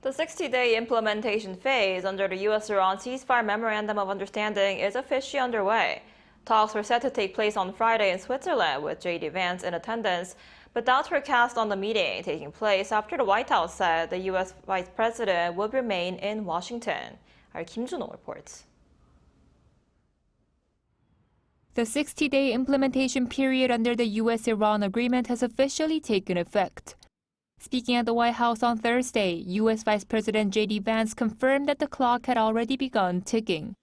The 60-day implementation phase under the U.S. Iran ceasefire memorandum of understanding is officially underway. Talks were set to take place on Friday in Switzerland with JD Vance in attendance, but doubts were cast on the meeting taking place after the White House said the U.S. Vice President would remain in Washington. Our Jun-hong reports. The 60-day implementation period under the U.S. Iran agreement has officially taken effect. Speaking at the White House on Thursday, U.S. Vice President JD Vance confirmed that the clock had already begun ticking.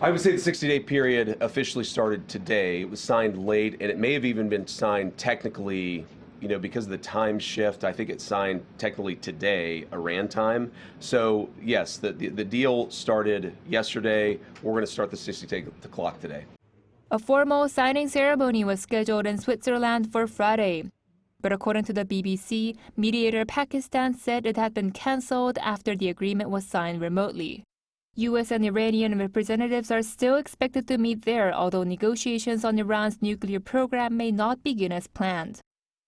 I would say the 60-day period officially started today. It was signed late, and it may have even been signed technically, because of the time shift. I think it's signed technically today, Iran time. So yes, the deal started yesterday. We're going to start the 60-day clock today. A formal signing ceremony was scheduled in Switzerland for Friday. But according to the BBC, mediator Pakistan said it had been cancelled after the agreement was signed remotely. U.S. and Iranian representatives are still expected to meet there, although negotiations on Iran's nuclear program may not begin as planned.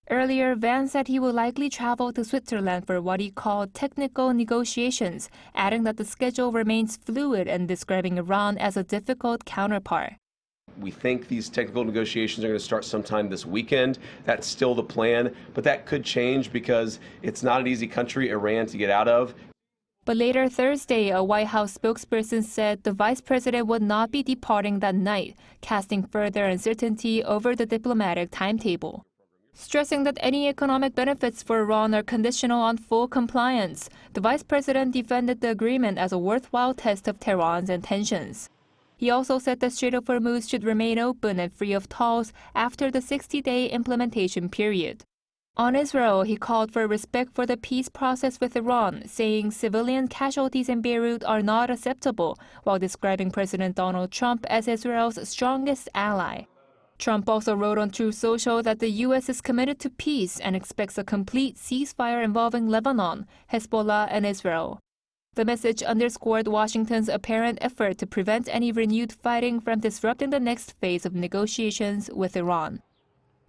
Earlier, Vance said he will likely travel to Switzerland for what he called technical negotiations, adding that the schedule remains fluid and describing Iran as a difficult counterpart. We think these technical negotiations are going to start sometime this weekend. That's still the plan, but that could change because it's not an easy country, Iran, to get out of. But later Thursday, a White House spokesperson said the vice president would not be departing that night, casting further uncertainty over the diplomatic timetable. Stressing that any economic benefits for Iran are conditional on full compliance, the vice president defended the agreement as a worthwhile test of Tehran's intentions. He also said the Strait of Hormuz should remain open and free of tolls after the 60-day implementation period. On Israel, he called for respect for the peace process with Iran, saying civilian casualties in Beirut are not acceptable, while describing President Donald Trump as Israel's strongest ally. Trump also wrote on Truth Social that the U.S. is committed to peace and expects a complete ceasefire involving Lebanon, Hezbollah, and Israel. The message underscored Washington's apparent effort to prevent any renewed fighting from disrupting the next phase of negotiations with Iran.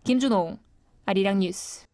Jun-hong, 아리랑뉴스.